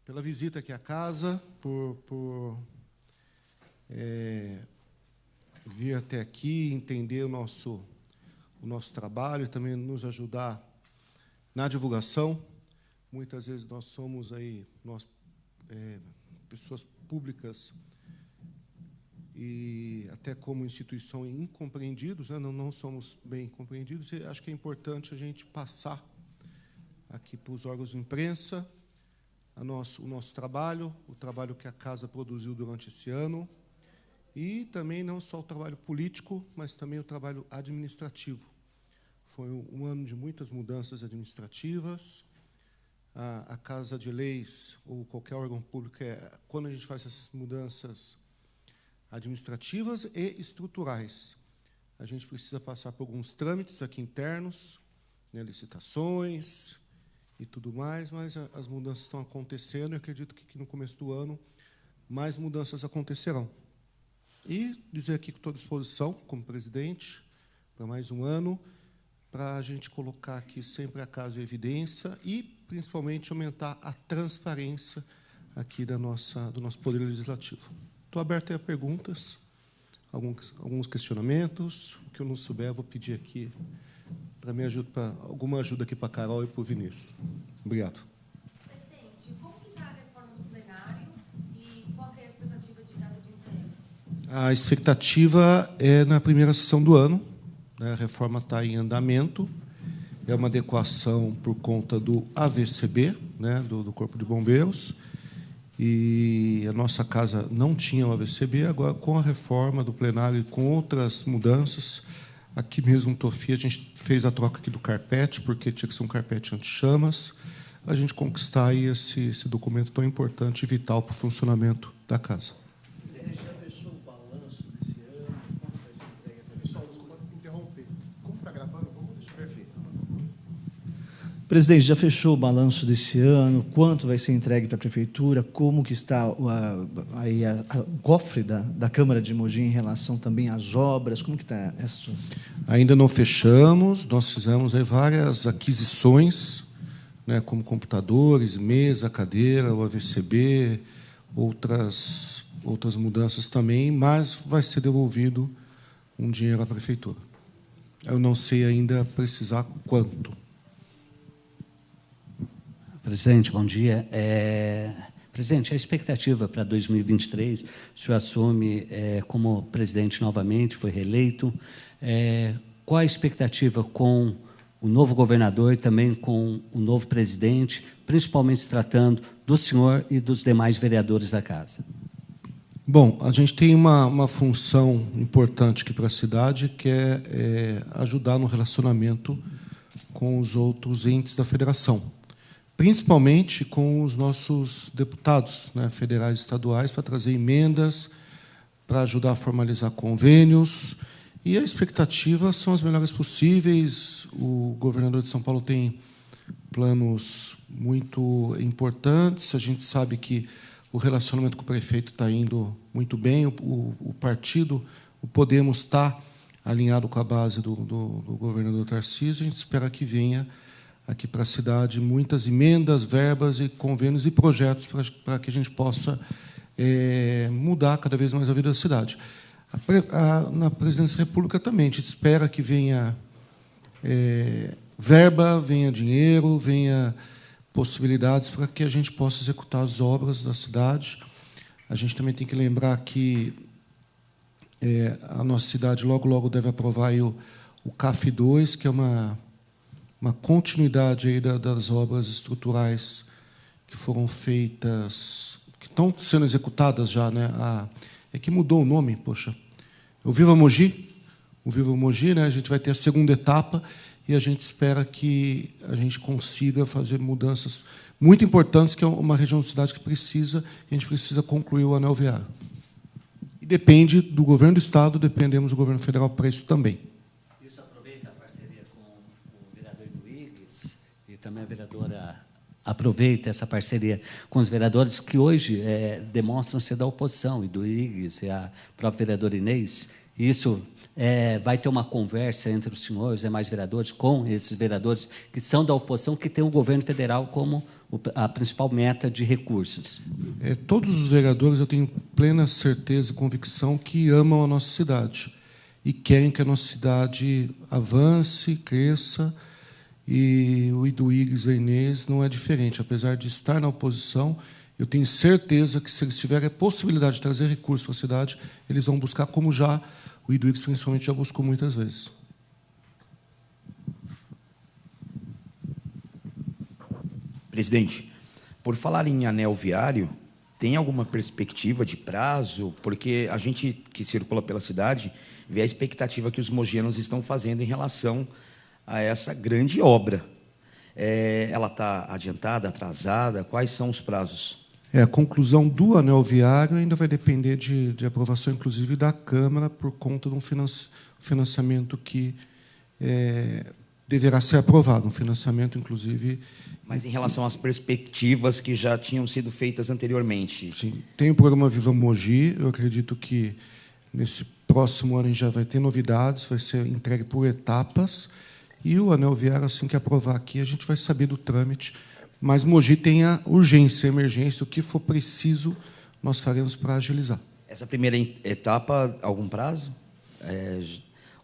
pela visita aqui à casa, por vir até aqui, entender o nosso trabalho e também nos ajudar na divulgação. Muitas vezes nós somos pessoas públicas e até como instituição incompreendidos, né? Não somos bem compreendidos, e acho que é importante a gente passar aqui para os órgãos de imprensa o nosso trabalho, o trabalho que a Casa produziu durante esse ano, e também não só o trabalho político, mas também o trabalho administrativo. Foi um ano de muitas mudanças administrativas. A Casa de Leis, ou qualquer órgão público, quando a gente faz essas mudanças administrativas e estruturais, a gente precisa passar por alguns trâmites aqui internos, né, licitações e tudo mais, mas as mudanças estão acontecendo, e acredito que no começo do ano mais mudanças acontecerão. E dizer aqui que estou à disposição, como presidente, para mais um ano, para a gente colocar aqui sempre a casa em evidência e, principalmente, aumentar a transparência aqui do nosso Poder Legislativo. Estou aberto a perguntas, alguns questionamentos. O que eu não souber, eu vou pedir aqui alguma ajuda aqui para a Carol e para o Vinícius. Obrigado. Presidente, como está a reforma do plenário e qual é a expectativa de data de entrega? A expectativa é na primeira sessão do ano. A reforma está em andamento. É uma adequação por conta do AVCB, né, do Corpo de Bombeiros. E a nossa casa não tinha o AVCB, agora, com a reforma do plenário e com outras mudanças, aqui mesmo no Tofi, a gente fez a troca aqui do carpete, porque tinha que ser um carpete anti-chamas, a gente conquistar aí esse documento tão importante e vital para o funcionamento da casa. Já fechou o balanço desse ano? Como vai ser entregue? Pessoal, desculpa interromper. Como está gravando? Vamos deixar perfeito. Presidente, já fechou o balanço desse ano? Quanto vai ser entregue para a Prefeitura? Como que está o cofre da Câmara de Mogi em relação também às obras? Como que está essa situação? Ainda não fechamos. Nós fizemos aí várias aquisições, né, como computadores, mesa, cadeira, o AVCB, outras mudanças também, mas vai ser devolvido um dinheiro à Prefeitura. Eu não sei ainda precisar quanto. Presidente, bom dia. Presidente, a expectativa para 2023, o senhor assume como presidente novamente, foi reeleito. Qual a expectativa com o novo governador e também com o novo presidente, principalmente se tratando do senhor e dos demais vereadores da Casa? Bom, a gente tem uma função importante aqui para a cidade, que é ajudar no relacionamento com os outros entes da federação, principalmente com os nossos deputados, né, federais e estaduais, para trazer emendas, para ajudar a formalizar convênios. E a expectativa são as melhores possíveis. O governador de São Paulo tem planos muito importantes. A gente sabe que o relacionamento com o prefeito está indo muito bem. O partido, o Podemos, está alinhado com a base do governador Tarcísio. A gente espera que venha aqui para a cidade muitas emendas, verbas e convênios e projetos para que a gente possa mudar cada vez mais a vida da cidade. Na Presidência da República também, a gente espera que venha verba, venha dinheiro, venha possibilidades para que a gente possa executar as obras da cidade. A gente também tem que lembrar que a nossa cidade logo deve aprovar aí o CAF 2, que é uma continuidade aí das obras estruturais que foram feitas, que estão sendo executadas já, né? É que mudou o nome, poxa. O Viva Mogi, né? A gente vai ter a segunda etapa e a gente espera que a gente consiga fazer mudanças muito importantes, que é uma região da cidade que precisa, e a gente precisa concluir o anel viário. E depende do governo do Estado, dependemos do governo federal para isso também. Isso aproveita a parceria com o vereador Luiz e também a vereadora aproveita essa parceria com os vereadores que hoje demonstram ser da oposição, e do IGS, e a própria vereadora Inês. Isso vai ter uma conversa entre os senhores, os demais vereadores, com esses vereadores que são da oposição, que tem o governo federal como a principal meta de recursos? Todos os vereadores, eu tenho plena certeza e convicção que amam a nossa cidade e querem que a nossa cidade avance, cresça, e o Iduígues e Inês não é diferente. Apesar de estar na oposição, eu tenho certeza que, se eles tiverem a possibilidade de trazer recursos para a cidade, eles vão buscar, como já o Iduígues, principalmente, já buscou muitas vezes. Presidente, por falar em anel viário, tem alguma perspectiva de prazo? Porque a gente que circula pela cidade vê a expectativa que os mogianos estão fazendo em relação a essa grande obra. Ela está adiantada, atrasada? Quais são os prazos? A conclusão do anel viário ainda vai depender de aprovação, inclusive, da Câmara, por conta de um financiamento que deverá ser aprovado, um financiamento, inclusive... Mas em relação às perspectivas que já tinham sido feitas anteriormente? Sim, tem o programa Viva Mogi. Eu acredito que, nesse próximo ano, a gente já vai ter novidades, vai ser entregue por etapas, e o anel viário, assim que aprovar aqui, a gente vai saber do trâmite. Mas Mogi tem a urgência, a emergência, o que for preciso, nós faremos para agilizar. Essa primeira etapa, algum prazo?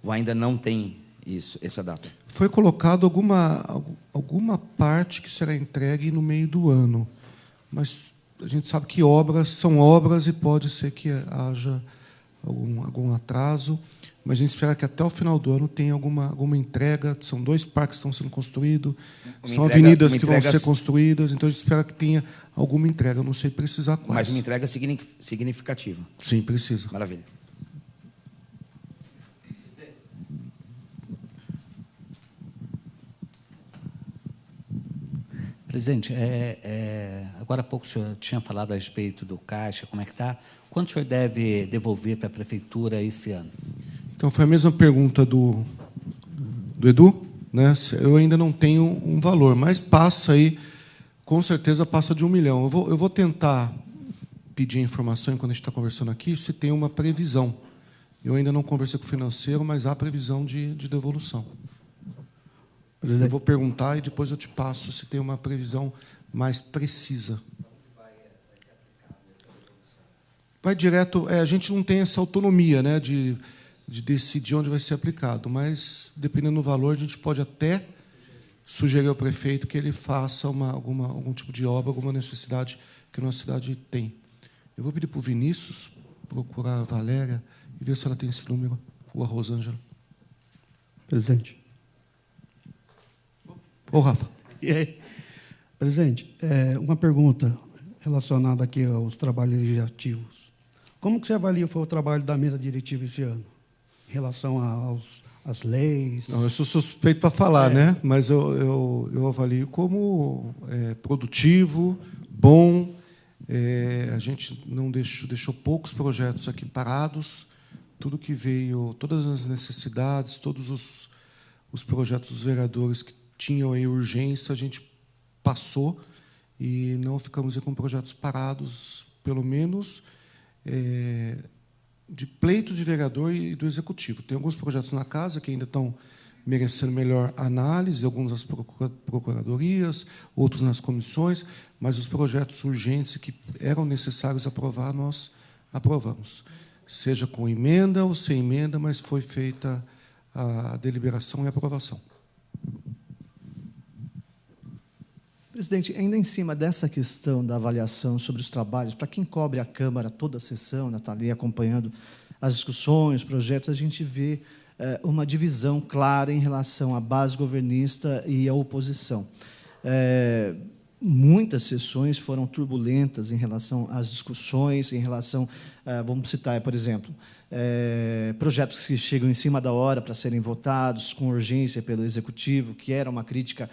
Ou ainda não tem essa data? Foi colocado alguma parte que será entregue no meio do ano, mas a gente sabe que obras são obras e pode ser que haja algum atraso, mas a gente espera que até o final do ano tenha alguma entrega. São 2 parques que estão sendo construídos, são avenidas que vão ser construídas, então a gente espera que tenha alguma entrega. Eu não sei precisar quais. Mas uma entrega significativa. Sim, precisa. Maravilha. Presidente, agora há pouco o senhor tinha falado a respeito do Caixa, como é que está? Quanto o senhor deve devolver para a Prefeitura esse ano? Então, foi a mesma pergunta do Edu, né? Eu ainda não tenho um valor, mas passa aí, com certeza passa de 1 milhão. Eu vou tentar pedir informação, enquanto a gente está conversando aqui, se tem uma previsão. Eu ainda não conversei com o financeiro, mas há previsão de devolução. Eu vou perguntar e depois eu te passo se tem uma previsão mais precisa. Vai direto. A gente não tem essa autonomia, né, de decidir onde vai ser aplicado, mas, dependendo do valor, a gente pode até sugerir ao prefeito que ele faça algum tipo de obra, alguma necessidade que a nossa cidade tem. Eu vou pedir para o Vinícius procurar a Valéria e ver se ela tem esse número, ou a Rosângela. Presidente. Ô, Rafa. E aí? Presidente, uma pergunta relacionada aqui aos trabalhos legislativos. Como que você avalia o trabalho da mesa diretiva esse ano, em relação às leis? Não, eu sou suspeito para falar, né? Mas eu avalio como produtivo, bom. A gente não deixou poucos projetos aqui parados. Tudo que veio, todas as necessidades, todos os projetos dos vereadores que tinham aí urgência, a gente passou e não ficamos aí com projetos parados, pelo menos de pleito de vereador e do executivo. Tem alguns projetos na casa que ainda estão merecendo melhor análise, alguns nas procuradorias, outros nas comissões, mas os projetos urgentes que eram necessários aprovar, nós aprovamos. Seja com emenda ou sem emenda, mas foi feita a deliberação e a aprovação. Presidente, ainda em cima dessa questão da avaliação sobre os trabalhos, para quem cobre a Câmara toda a sessão, está ali acompanhando as discussões, os projetos, a gente vê uma divisão clara em relação à base governista e à oposição. Muitas sessões foram turbulentas em relação às discussões, em relação, vamos citar, por exemplo, projetos que chegam em cima da hora para serem votados com urgência pelo Executivo, que era uma crítica...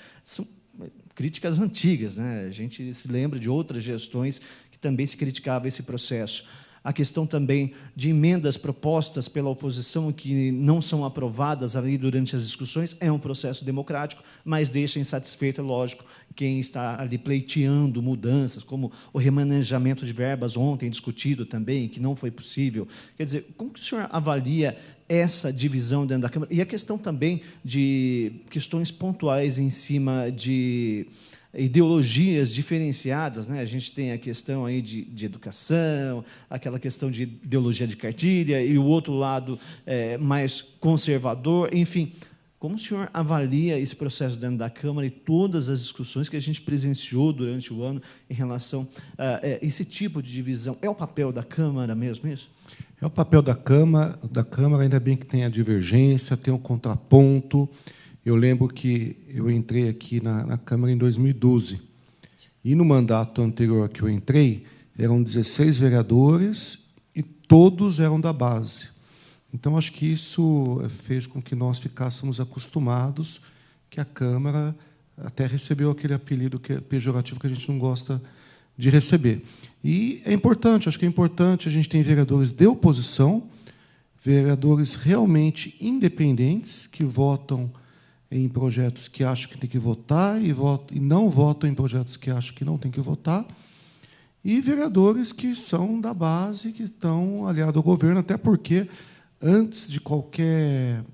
críticas antigas, né? A gente se lembra de outras gestões que também se criticava esse processo. A questão também de emendas propostas pela oposição que não são aprovadas ali durante as discussões é um processo democrático, mas deixa insatisfeito, é lógico, quem está ali pleiteando mudanças, como o remanejamento de verbas ontem discutido também, que não foi possível. Quer dizer, como que o senhor avalia essa divisão dentro da Câmara? E a questão também de questões pontuais em cima de ideologias diferenciadas, né? A gente tem a questão aí de educação, aquela questão de ideologia de cartilha, e o outro lado mais conservador, enfim. Como o senhor avalia esse processo dentro da Câmara e todas as discussões que a gente presenciou durante o ano em relação a esse tipo de divisão? É o papel da Câmara mesmo isso? É o papel da Câmara, ainda bem que tem a divergência, tem o contraponto. Eu lembro que eu entrei aqui na Câmara em 2012, e no mandato anterior que eu entrei, eram 16 vereadores e todos eram da base. Então, acho que isso fez com que nós ficássemos acostumados, que a Câmara até recebeu aquele apelido pejorativo que a gente não gosta de receber. E é importante, acho que é importante, a gente tem vereadores de oposição, vereadores realmente independentes, que votam em projetos que acham que tem que votar e não votam em projetos que acham que não tem que votar, e vereadores que são da base, que estão aliados ao governo, até porque, antes de qualquer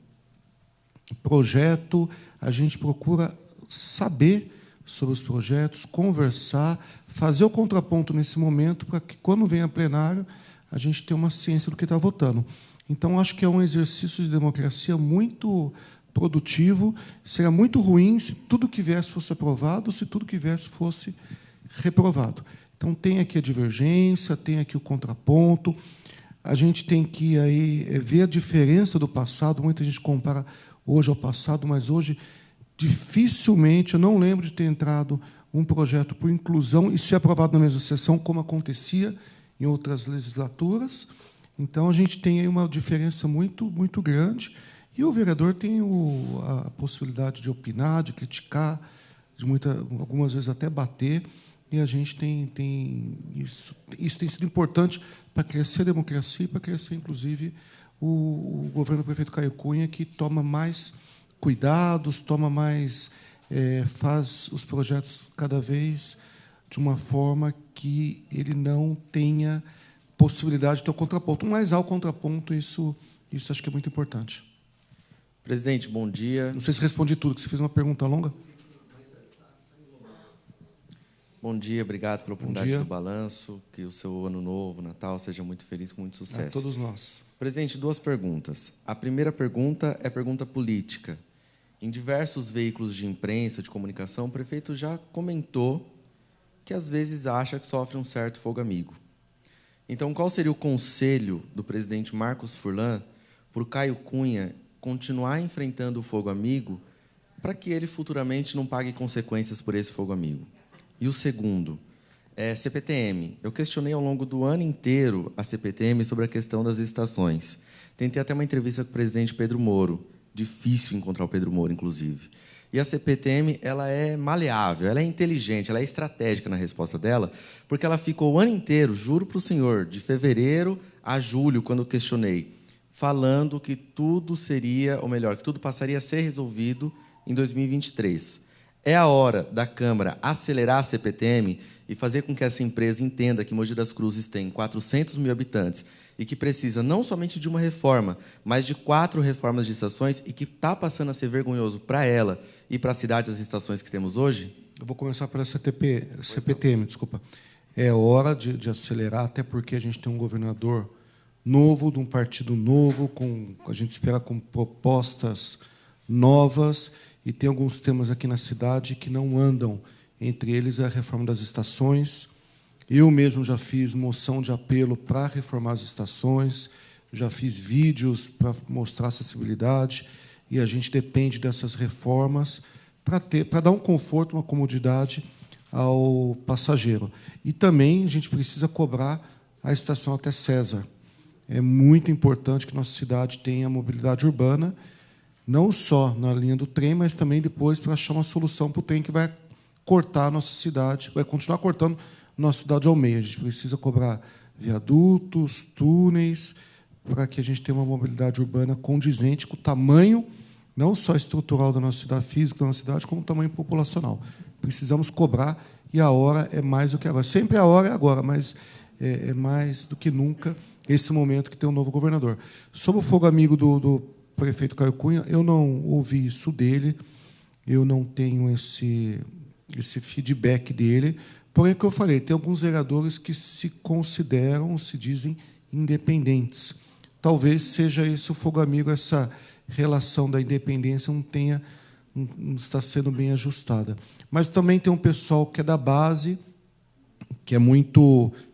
projeto, a gente procura saber sobre os projetos, conversar, fazer o contraponto nesse momento, para que, quando vem a plenário, a gente tenha uma ciência do que está votando. Então, acho que é um exercício de democracia muito produtivo. Seria muito ruim se tudo que viesse fosse aprovado, se tudo que viesse fosse reprovado. Então, tem aqui a divergência, tem aqui o contraponto. A gente tem que aí ver a diferença do passado. Muita gente compara hoje ao passado, mas hoje, dificilmente, eu não lembro de ter entrado um projeto por inclusão e ser aprovado na mesma sessão, como acontecia em outras legislaturas. Então, a gente tem aí uma diferença muito, muito grande. E o vereador tem a possibilidade de opinar, de criticar, algumas vezes até bater, e a gente tem isso. Isso tem sido importante para crescer a democracia e para crescer, inclusive, o governo do prefeito Caio Cunha, que toma mais cuidados, faz os projetos cada vez de uma forma que ele não tenha possibilidade de ter o contraponto. Mas há o contraponto, isso acho que é muito importante. Presidente, bom dia. Não sei se respondi tudo, que você fez uma pergunta longa. Bom dia, obrigado pela oportunidade do balanço, que o seu ano novo, Natal, seja muito feliz, com muito sucesso. A todos nós. Presidente, 2 perguntas. A primeira pergunta é pergunta política. Em diversos veículos de imprensa, de comunicação, o prefeito já comentou que, às vezes, acha que sofre um certo fogo amigo. Então, qual seria o conselho do presidente Marcos Furlan para o Caio Cunha continuar enfrentando o fogo amigo, para que ele futuramente não pague consequências por esse fogo amigo? E o segundo é CPTM. Eu questionei ao longo do ano inteiro a CPTM sobre a questão das licitações. Tentei até uma entrevista com o presidente Pedro Moro. Difícil encontrar o Pedro Moro, inclusive. E a CPTM, ela é maleável, ela é inteligente, ela é estratégica na resposta dela, porque ela ficou o ano inteiro, juro para o senhor, de fevereiro a julho, quando eu questionei, falando que tudo seria, ou melhor, que tudo passaria a ser resolvido em 2023. É a hora da Câmara acelerar a CPTM e fazer com que essa empresa entenda que Mogi das Cruzes tem 400 mil habitantes e que precisa não somente de uma reforma, mas de 4 reformas de estações, e que está passando a ser vergonhoso para ela e para a cidade das estações que temos hoje? Eu vou começar pela CPTM, desculpa. É hora de acelerar, até porque a gente tem um governador novo, de um partido novo, a gente espera com propostas novas, e tem alguns temas aqui na cidade que não andam. Entre eles, a reforma das estações. Eu mesmo já fiz moção de apelo para reformar as estações, já fiz vídeos para mostrar acessibilidade, e a gente depende dessas reformas para dar um conforto, uma comodidade ao passageiro. E também a gente precisa cobrar a estação até César. É muito importante que nossa cidade tenha mobilidade urbana, não só na linha do trem, mas também depois para achar uma solução para o trem que vai cortar a nossa cidade, vai continuar cortando nossa cidade ao meio. A gente precisa cobrar viadutos, túneis, para que a gente tenha uma mobilidade urbana condizente com o tamanho, não só estrutural da nossa cidade, físico da nossa cidade, como o tamanho populacional. Precisamos cobrar, e a hora é mais do que agora. Sempre a hora é agora, mas é mais do que nunca esse momento que tem um novo governador. Sobre o fogo amigo do prefeito Caio Cunha, eu não ouvi isso dele, eu não tenho esse feedback dele. Porém, o que eu falei, tem alguns vereadores que se consideram, se dizem independentes. Talvez seja esse o fogo amigo, essa relação da independência não está sendo bem ajustada. Mas também tem um pessoal que é da base, que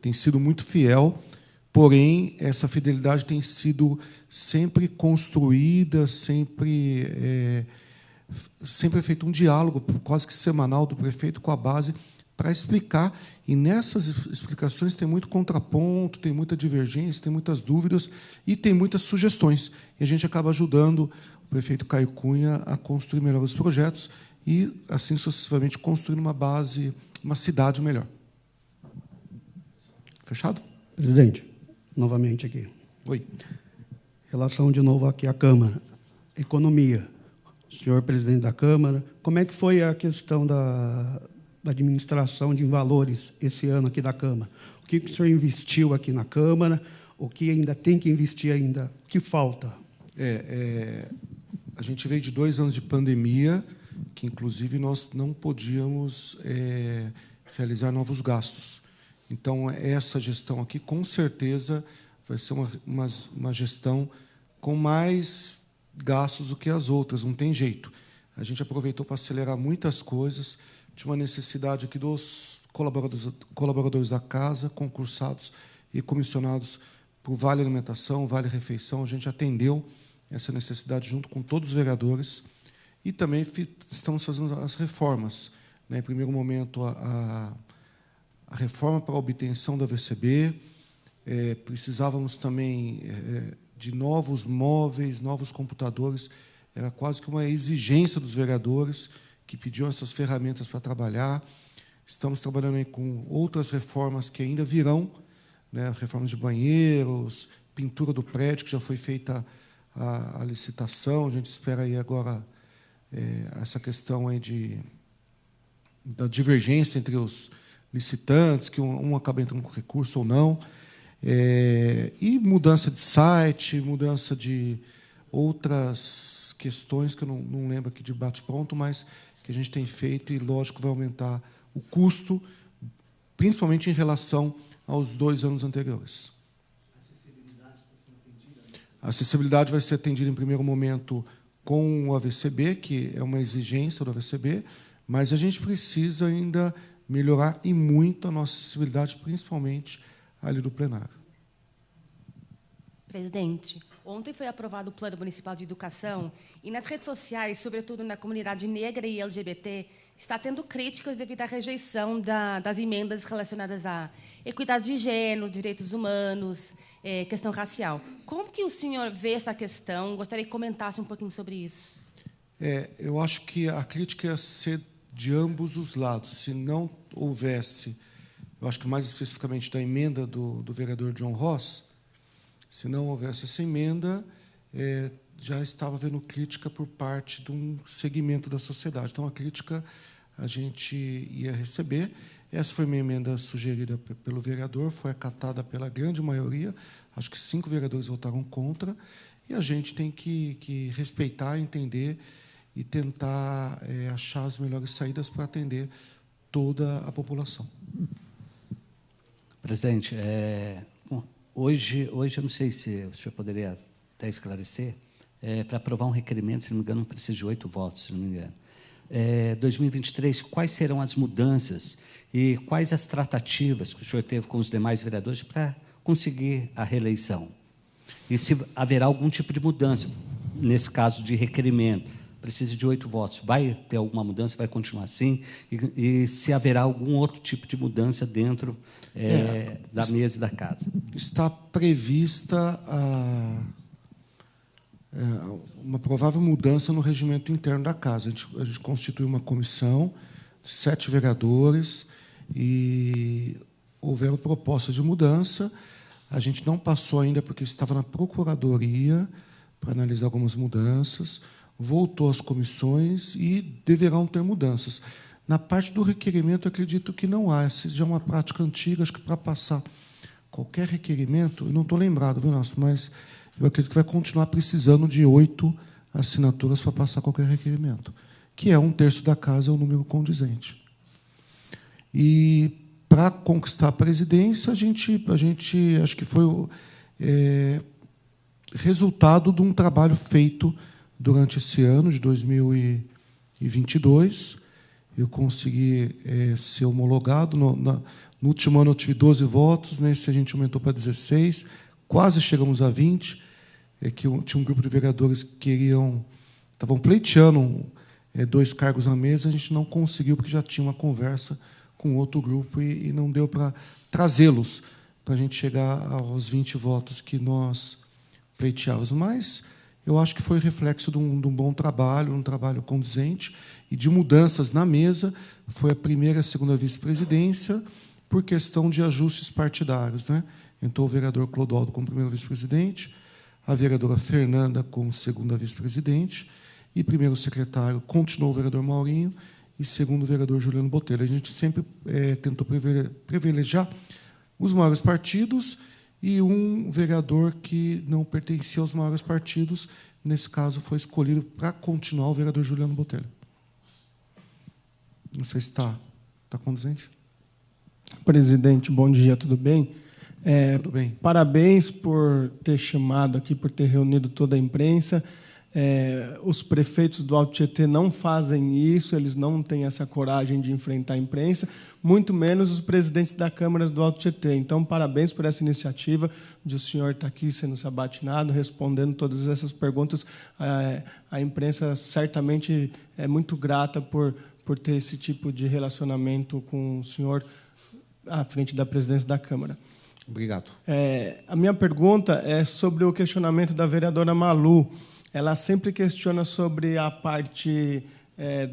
tem sido muito fiel, porém, essa fidelidade tem sido sempre construída, sempre feito um diálogo quase que semanal do prefeito com a base para explicar, e nessas explicações tem muito contraponto, tem muita divergência, tem muitas dúvidas e tem muitas sugestões. E a gente acaba ajudando o prefeito Caio Cunha a construir melhores projetos e, assim sucessivamente, construir uma base, uma cidade melhor. Fechado? Presidente, novamente aqui. Oi. Relação de novo aqui à Câmara. Economia. Senhor presidente da Câmara, como é que foi a questão da administração de valores esse ano aqui da Câmara? O que o senhor investiu aqui na Câmara? O que ainda tem que investir ainda? O que falta? A gente veio de 2 anos de pandemia, que, inclusive, nós não podíamos realizar novos gastos. Então, essa gestão aqui, com certeza, vai ser uma gestão com mais gastos do que as outras, não tem jeito. A gente aproveitou para acelerar muitas coisas, tinha uma necessidade aqui dos colaboradores da casa, concursados e comissionados para o Vale Alimentação, Vale Refeição. A gente atendeu essa necessidade junto com todos os vereadores e também estamos fazendo as reformas. Em primeiro momento, a reforma para a obtenção da VCB, precisávamos também de novos móveis, novos computadores, era quase que uma exigência dos vereadores que pediam essas ferramentas para trabalhar. Estamos trabalhando aí com outras reformas que ainda virão, reformas de banheiros, pintura do prédio, que já foi feita a licitação, a gente espera aí agora essa questão aí da divergência entre os licitantes, que um acaba entrando com recurso ou não, e mudança de site, mudança de outras questões que eu não lembro aqui de bate-pronto, mas que a gente tem feito e, lógico, vai aumentar o custo, principalmente em relação aos 2 anos anteriores. A acessibilidade vai ser atendida, em primeiro momento, com o AVCB, que é uma exigência do AVCB, mas a gente precisa ainda melhorar e muito a nossa acessibilidade, principalmente ali do plenário. Presidente, ontem foi aprovado o Plano Municipal de Educação e nas redes sociais, sobretudo na comunidade negra e LGBT, está tendo críticas devido à rejeição das emendas relacionadas à equidade de gênero, direitos humanos, questão racial. Como que o senhor vê essa questão? Gostaria que comentasse um pouquinho sobre isso. Eu acho que a crítica ia ser de ambos os lados. Se não houvesse, eu acho que mais especificamente da emenda do vereador John Ross, se não houvesse essa emenda, já estava havendo crítica por parte de um segmento da sociedade. Então, a crítica a gente ia receber. Essa foi uma emenda sugerida pelo vereador, foi acatada pela grande maioria, acho que 5 vereadores votaram contra, e a gente tem que respeitar, entender e tentar achar as melhores saídas para atender toda a população. Presidente, hoje eu não sei se o senhor poderia até esclarecer, para aprovar um requerimento, se não me engano, não precisa de 8 votos, se não me engano. 2023, quais serão as mudanças e quais as tratativas que o senhor teve com os demais vereadores para conseguir a reeleição? E se haverá algum tipo de mudança, nesse caso de requerimento, precisa de 8 votos, vai ter alguma mudança, vai continuar assim? E se haverá algum outro tipo de mudança dentro da mesa e da casa? Está prevista uma provável mudança no regimento interno da casa. A gente constituiu uma comissão, 7 vereadores, e houveram propostas de mudança. A gente não passou ainda porque estava na Procuradoria para analisar algumas mudanças, voltou às comissões e deverão ter mudanças. Na parte do requerimento, eu acredito que não há. Essa já é uma prática antiga, acho que para passar qualquer requerimento, eu não estou lembrado, viu, Nelson, mas eu acredito que vai continuar precisando de 8 assinaturas para passar qualquer requerimento, que é 1/3 da casa, é o número condizente. E, para conquistar a presidência, a gente acho que foi resultado de um trabalho feito durante esse ano de 2022. Eu consegui ser homologado. No último ano eu tive 12 votos, nesse a gente aumentou para 16, quase chegamos a 20. Que tinha um grupo de vereadores que estavam pleiteando 2 cargos na mesa, a gente não conseguiu, porque já tinha uma conversa com outro grupo e não deu para trazê-los para a gente chegar aos 20 votos que nós pleiteávamos. Mas eu acho que foi reflexo de um bom trabalho, um trabalho condizente e de mudanças na mesa. Foi a primeira e a segunda vice-presidência por questão de ajustes partidários, né? Entrou o vereador Clodoaldo como primeiro vice-presidente, a vereadora Fernanda como segunda vice-presidente, e primeiro secretário continuou o vereador Maurinho, e segundo o vereador Juliano Botelho. A gente sempre tentou privilegiar os maiores partidos e um vereador que não pertencia aos maiores partidos. Nesse caso, foi escolhido para continuar o vereador Juliano Botelho. Não sei se está condizente. Presidente, bom dia, tudo bem? Tudo bem. Parabéns por ter chamado aqui, por ter reunido toda a imprensa. Os prefeitos do Alto Tietê não fazem isso, eles não têm essa coragem de enfrentar a imprensa, muito menos os presidentes da Câmara do Alto Tietê. Então, parabéns por essa iniciativa de o senhor estar aqui sendo sabatinado, respondendo todas essas perguntas. A imprensa certamente é muito grata por ter esse tipo de relacionamento com o senhor à frente da presidência da Câmara. Obrigado. A minha pergunta é sobre o questionamento da vereadora Malu. Ela sempre questiona sobre a parte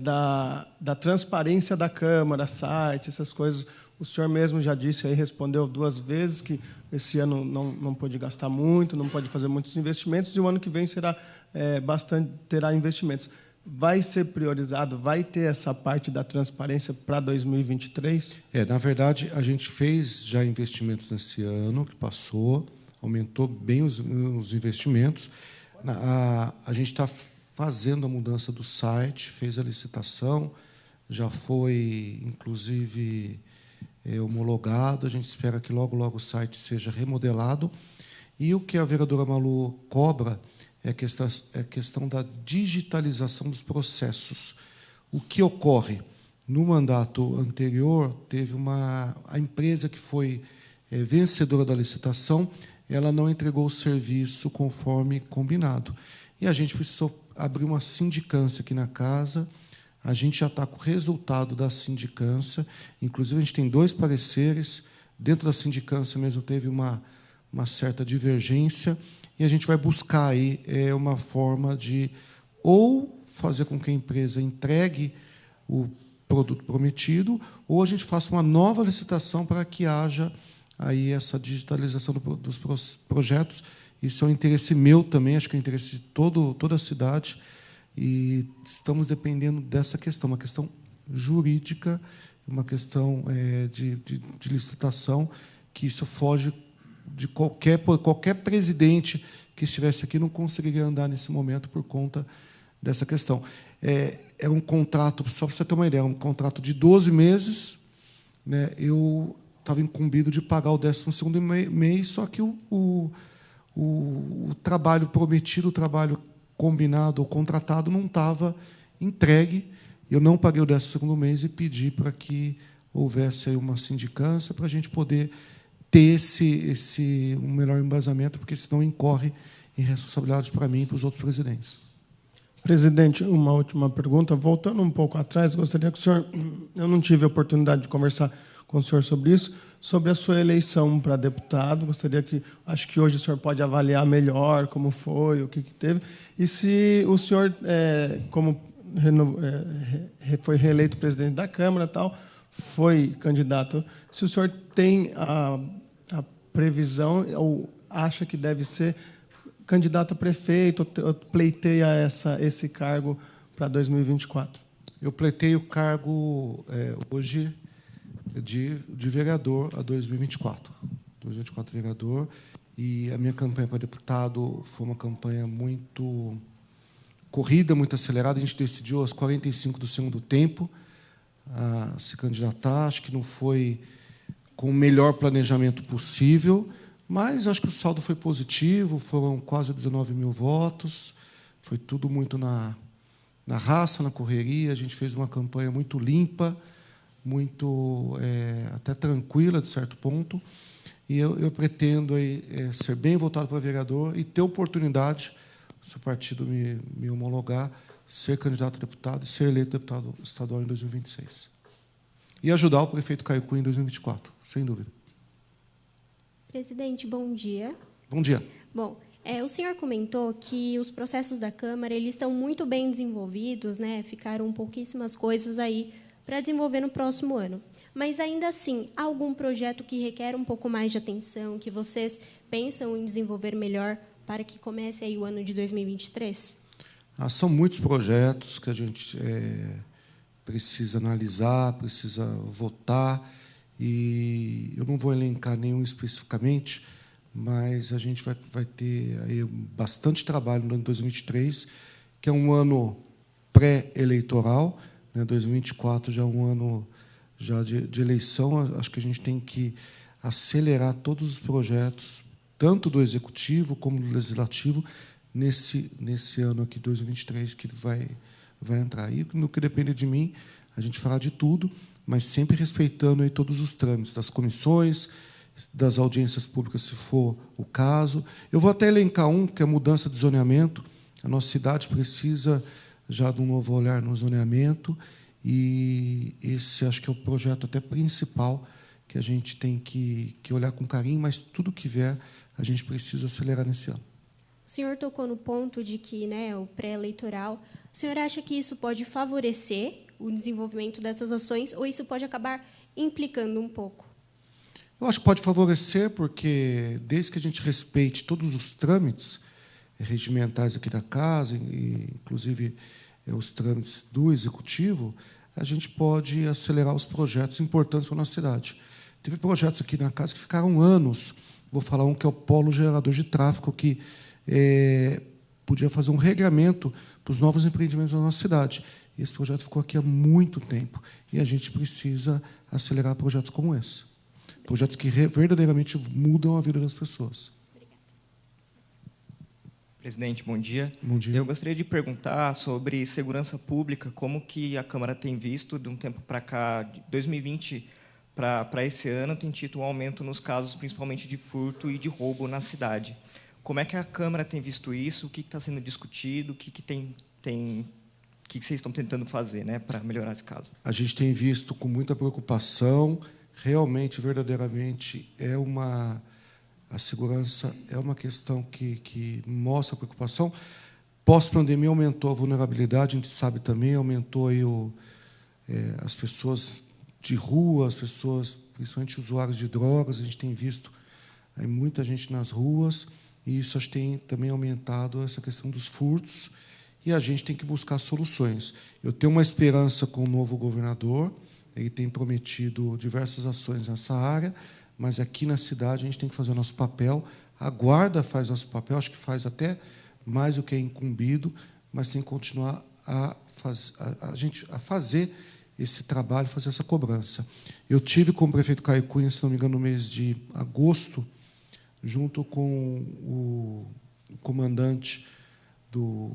da transparência da Câmara, site, essas coisas. O senhor mesmo já disse, aí respondeu 2 vezes, que esse ano não pode gastar muito, não pode fazer muitos investimentos, e o ano que vem terá investimentos. Vai ser priorizado, vai ter essa parte da transparência para 2023? Na verdade, a gente fez já investimentos nesse ano que passou, aumentou bem os investimentos. A gente está fazendo a mudança do site, fez a licitação, já foi, inclusive, homologado. A gente espera que logo o site seja remodelado. E o que a vereadora Malu cobra é a questão da digitalização dos processos. O que ocorre? No mandato anterior, teve a empresa que foi vencedora da licitação, ela não entregou o serviço conforme combinado. E a gente precisou abrir uma sindicância aqui na casa. A gente já está com o resultado da sindicância. Inclusive, a gente tem 2 pareceres. Dentro da sindicância mesmo teve uma certa divergência. E a gente vai buscar aí uma forma de ou fazer com que a empresa entregue o produto prometido, ou a gente faça uma nova licitação para que haja aí essa digitalização dos projetos. Isso é um interesse meu também, acho que é um interesse de toda a cidade, e estamos dependendo dessa questão, uma questão jurídica, uma questão de licitação, que isso foge de qualquer presidente que estivesse aqui não conseguiria andar nesse momento por conta dessa questão. É um contrato, só para você ter uma ideia, um contrato de 12 meses, né? Eu estava incumbido de pagar o 12º mês, só que o trabalho prometido, o trabalho combinado ou contratado não estava entregue. Eu não paguei o 12º mês e pedi para que houvesse aí uma sindicância para a gente poder ter um melhor embasamento, porque senão incorre em responsabilidade para mim e para os outros presidentes. Presidente, uma última pergunta. Voltando um pouco atrás, gostaria que o senhor... Eu não tive a oportunidade de conversar com o senhor sobre isso, sobre a sua eleição para deputado. Acho que hoje o senhor pode avaliar melhor como foi, o que teve. E se o senhor, foi reeleito presidente da Câmara, tal, foi candidato, se o senhor tem a previsão ou acha que deve ser candidato a prefeito, ou pleiteia esse cargo para 2024? Eu pleiteio o cargo hoje de vereador a 2024. 2024 vereador. E a minha campanha para deputado foi uma campanha muito corrida, muito acelerada. A gente decidiu aos 45 do segundo tempo. a se candidatar. Acho que não foi com o melhor planejamento possível, mas acho que o saldo foi positivo, foram quase 19 mil votos, foi tudo muito na raça, na correria. A gente fez uma campanha muito limpa, muito até tranquila, de certo ponto, e eu pretendo aí, ser bem votado para vereador e ter oportunidade, se o partido me homologar, ser candidato a deputado e ser eleito deputado estadual em 2026. E ajudar o prefeito Caio Cunha em 2024, sem dúvida. Presidente, bom dia. Bom dia. Bom, o senhor comentou que os processos da Câmara eles estão muito bem desenvolvidos, né? Ficaram pouquíssimas coisas aí para desenvolver no próximo ano. Mas, ainda assim, há algum projeto que requer um pouco mais de atenção, que vocês pensam em desenvolver melhor para que comece aí o ano de 2023? São muitos projetos que a gente precisa analisar, precisa votar, e eu não vou elencar nenhum especificamente, mas a gente vai ter aí bastante trabalho no ano de 2023, que é um ano pré-eleitoral, né? 2024 já é um ano já de eleição. Acho que a gente tem que acelerar todos os projetos, tanto do Executivo como do Legislativo, nesse ano aqui, 2023, que vai entrar. E, no que depende de mim, a gente fará de tudo, mas sempre respeitando aí todos os trâmites das comissões, das audiências públicas, se for o caso. Eu vou até elencar um, que é a mudança de zoneamento. A nossa cidade precisa já de um novo olhar no zoneamento, e esse acho que é o projeto até principal que a gente tem que olhar com carinho, mas tudo que vier a gente precisa acelerar nesse ano. O senhor tocou no ponto de que, né, o pré-eleitoral, o senhor acha que isso pode favorecer o desenvolvimento dessas ações ou isso pode acabar implicando um pouco? Eu acho que pode favorecer, porque, desde que a gente respeite todos os trâmites regimentais aqui da casa, e, inclusive, os trâmites do Executivo, a gente pode acelerar os projetos importantes para a nossa cidade. Teve projetos aqui na casa que ficaram anos. Vou falar um que é o Polo Gerador de Tráfego, que podia fazer um regramento para os novos empreendimentos da nossa cidade. E esse projeto ficou aqui há muito tempo, e a gente precisa acelerar projetos como esse. Projetos que verdadeiramente mudam a vida das pessoas. Presidente, bom dia. Bom dia. Eu gostaria de perguntar sobre segurança pública, como que a Câmara tem visto, de um tempo para cá, de 2020 para esse ano, tem tido um aumento nos casos, principalmente de furto e de roubo na cidade. Como é que a Câmara tem visto isso? O que está sendo discutido? O que vocês estão tentando fazer, né, para melhorar esse caso? A gente tem visto com muita preocupação. Realmente, verdadeiramente, a segurança é uma questão que mostra preocupação. Pós-pandemia aumentou a vulnerabilidade, a gente sabe também, aumentou aí as pessoas de rua, as pessoas, principalmente usuários de drogas. A gente tem visto aí muita gente nas ruas, e isso acho que tem também aumentado essa questão dos furtos, e a gente tem que buscar soluções. Eu tenho uma esperança com o novo governador. Ele tem prometido diversas ações nessa área, mas aqui na cidade a gente tem que fazer o nosso papel. A Guarda faz nosso papel, acho que faz até mais do que é incumbido, mas tem que continuar a fazer esse trabalho, fazer essa cobrança. Eu tive com o prefeito Caio Cunha, se não me engano, no mês de agosto, junto com o comandante do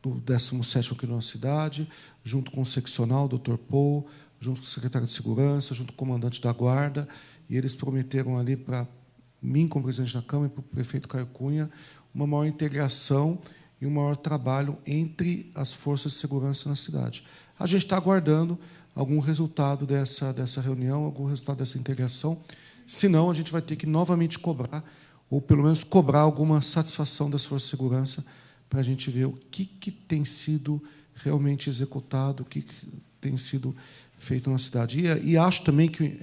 17º aqui na nossa cidade, junto com o seccional, o Dr. Paul, junto com o secretário de Segurança, junto com o comandante da Guarda, e eles prometeram ali para mim, como presidente da Câmara, e para o prefeito Caio Cunha, uma maior integração e um maior trabalho entre as forças de segurança na cidade. A gente está aguardando algum resultado dessa reunião, algum resultado dessa integração, senão a gente vai ter que novamente cobrar, ou pelo menos cobrar alguma satisfação das forças de segurança, para a gente ver o que tem sido realmente executado, o que tem sido feito na cidade. E acho também que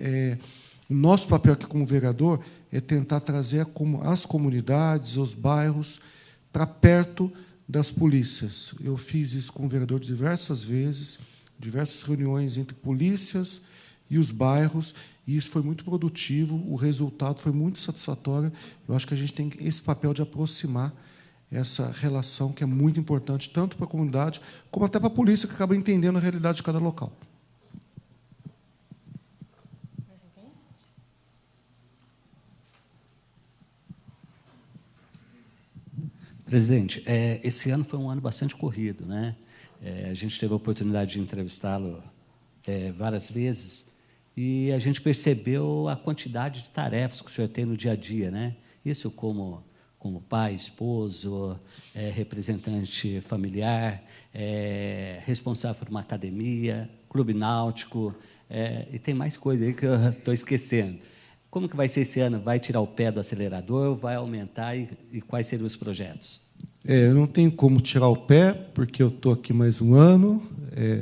o nosso papel aqui como vereador é tentar trazer as comunidades, os bairros, para perto das polícias. Eu fiz isso com o vereador diversas vezes, diversas reuniões entre polícias e os bairros, e isso foi muito produtivo, o resultado foi muito satisfatório. Eu acho que a gente tem esse papel de aproximar essa relação, que é muito importante, tanto para a comunidade, como até para a polícia, que acaba entendendo a realidade de cada local. Presidente, esse ano foi um ano bastante corrido, né? A gente teve a oportunidade de entrevistá-lo várias vezes e a gente percebeu a quantidade de tarefas que o senhor tem no dia a dia, né? Isso como pai, esposo, representante familiar, responsável por uma academia, clube náutico, e tem mais coisa aí que eu estou esquecendo. Como que vai ser esse ano? Vai tirar o pé do acelerador, vai aumentar e quais seriam os projetos? Eu não tenho como tirar o pé, porque eu estou aqui mais um ano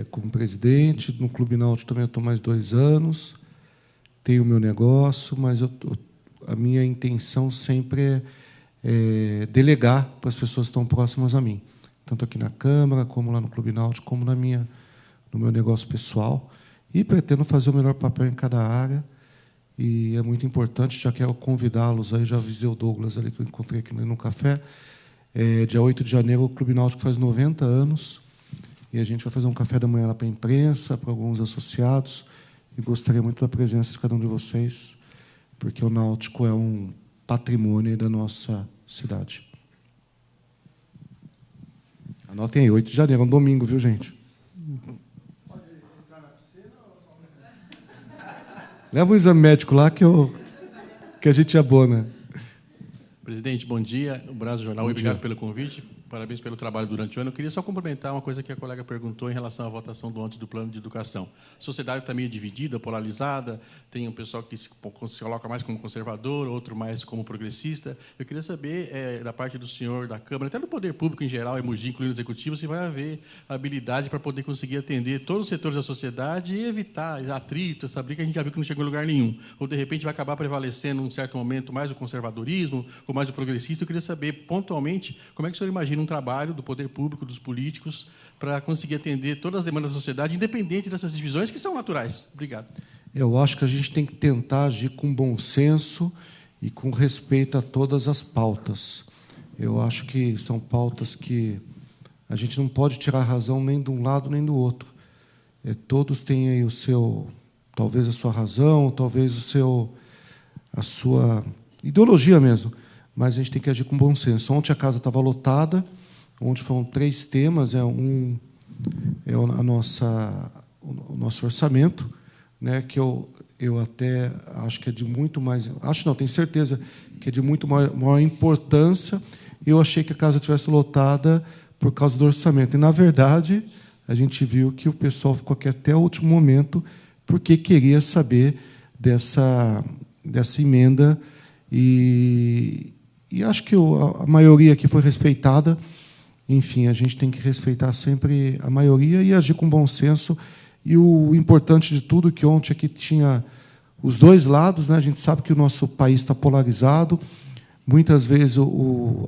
como presidente, no Clube Náutico também eu estou mais 2 anos, tenho o meu negócio, mas a minha intenção sempre é delegar para as pessoas que estão próximas a mim, tanto aqui na Câmara, como lá no Clube Náutico, como no meu negócio pessoal, e pretendo fazer o melhor papel em cada área. E é muito importante, já quero convidá-los, aí já avisei o Douglas ali, que eu encontrei aqui no café, dia 8 de janeiro, o Clube Náutico faz 90 anos, e a gente vai fazer um café da manhã lá para a imprensa, para alguns associados, e gostaria muito da presença de cada um de vocês, porque o Náutico é um patrimônio da nossa cidade. Anotem aí, 8 de janeiro, é um domingo, viu, gente? Leva um exame médico lá que a gente abona. Presidente, bom dia. O Brasil Jornal, Bom obrigado dia. pelo convite. Parabéns pelo trabalho durante o ano. Eu queria só complementar uma coisa que a colega perguntou em relação à votação do ontem do plano de educação. A sociedade está meio dividida, polarizada, tem um pessoal que se coloca mais como conservador, outro mais como progressista. Eu queria saber, da parte do senhor da Câmara, até do poder público em geral, Mogi, incluindo o executivo, se vai haver habilidade para poder conseguir atender todos os setores da sociedade e evitar atrito, essa briga que a gente já viu que não chegou em lugar nenhum. Ou, de repente, vai acabar prevalecendo, num certo momento, mais o conservadorismo ou mais o progressista. Eu queria saber, pontualmente, como é que o senhor imagina um trabalho do poder público, dos políticos, para conseguir atender todas as demandas da sociedade, independente dessas divisões, que são naturais. Obrigado. Eu acho que a gente tem que tentar agir com bom senso e com respeito a todas as pautas. Eu acho que são pautas que a gente não pode tirar razão nem de um lado nem do outro. Todos têm aí o seu, talvez a sua razão, talvez a sua ideologia mesmo, mas a gente tem que agir com bom senso. Ontem a casa estava lotada, ontem foram 3 temas, o nosso orçamento, né, que eu até acho que é de muito mais... Acho não, tenho certeza que é de muito maior importância. Eu achei que a casa estivesse lotada por causa do orçamento. E, na verdade, a gente viu que o pessoal ficou aqui até o último momento porque queria saber dessa emenda. E acho que a maioria aqui foi respeitada. Enfim, a gente tem que respeitar sempre a maioria e agir com bom senso. E o importante de tudo é que ontem aqui tinha os 2 lados, né? A gente sabe que o nosso país está polarizado. Muitas vezes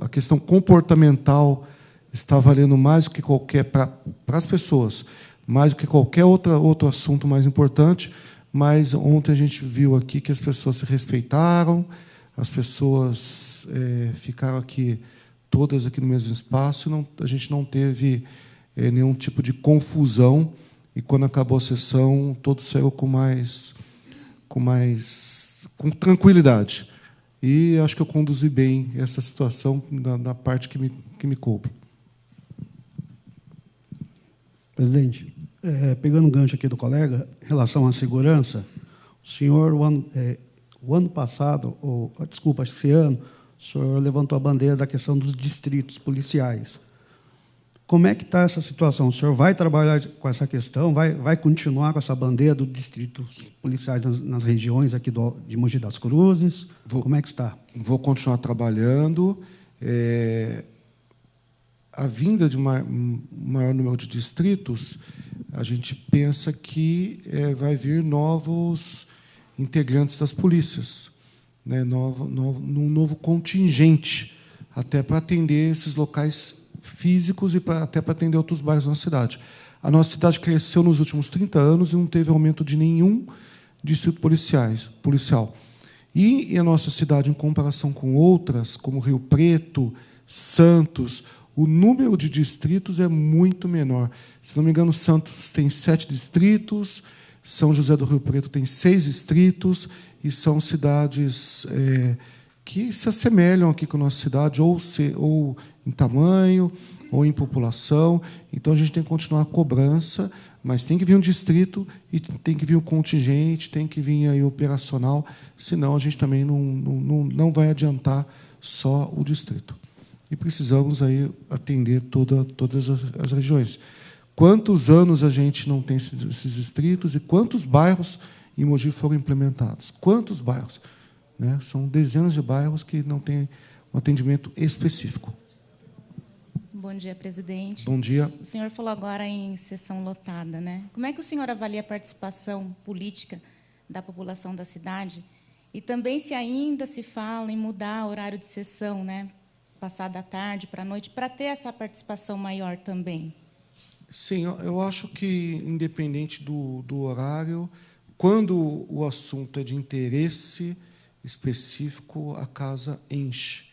a questão comportamental está valendo mais do que qualquer, para as pessoas, mais do que qualquer outro assunto mais importante. Mas ontem a gente viu aqui que as pessoas se respeitaram, as pessoas ficaram aqui, todas aqui no mesmo espaço, e a gente não teve nenhum tipo de confusão. E, quando acabou a sessão, todos saíram com tranquilidade. E acho que eu conduzi bem essa situação na parte que me coube. Presidente, pegando o gancho aqui do colega, em relação à segurança, o senhor, o ano passado, desculpa, esse ano, o senhor levantou a bandeira da questão dos distritos policiais. Como é que está essa situação? O senhor vai trabalhar com essa questão? Vai continuar com essa bandeira dos distritos policiais nas regiões aqui de Mogi das Cruzes? Como é que está? Vou continuar trabalhando. A vinda de maior número de distritos, a gente pensa que vai vir novos integrantes das polícias, né? Num novo contingente, até para atender esses locais físicos e até para atender outros bairros na cidade. A nossa cidade cresceu nos últimos 30 anos e não teve aumento de nenhum distrito policial. E a nossa cidade, em comparação com outras, como Rio Preto, Santos, o número de distritos é muito menor. Se não me engano, Santos tem 7 distritos, São José do Rio Preto tem 6 distritos, e são cidades que se assemelham aqui com a nossa cidade, ou em tamanho, ou em população. Então, a gente tem que continuar a cobrança, mas tem que vir um distrito e tem que vir o contingente, tem que vir aí o operacional, senão a gente também não vai adiantar só o distrito. E precisamos aí atender todas as regiões. Quantos anos a gente não tem esses distritos e quantos bairros em Mogi foram implementados? Quantos bairros? Né? São dezenas de bairros que não têm um atendimento específico. Bom dia, presidente. Bom dia. O senhor falou agora em sessão lotada, né? Como é que o senhor avalia a participação política da população da cidade? E também se ainda se fala em mudar o horário de sessão, né? Passar da tarde para a noite, para ter essa participação maior também. Sim, eu acho que, independente do horário, quando o assunto é de interesse específico, a casa enche.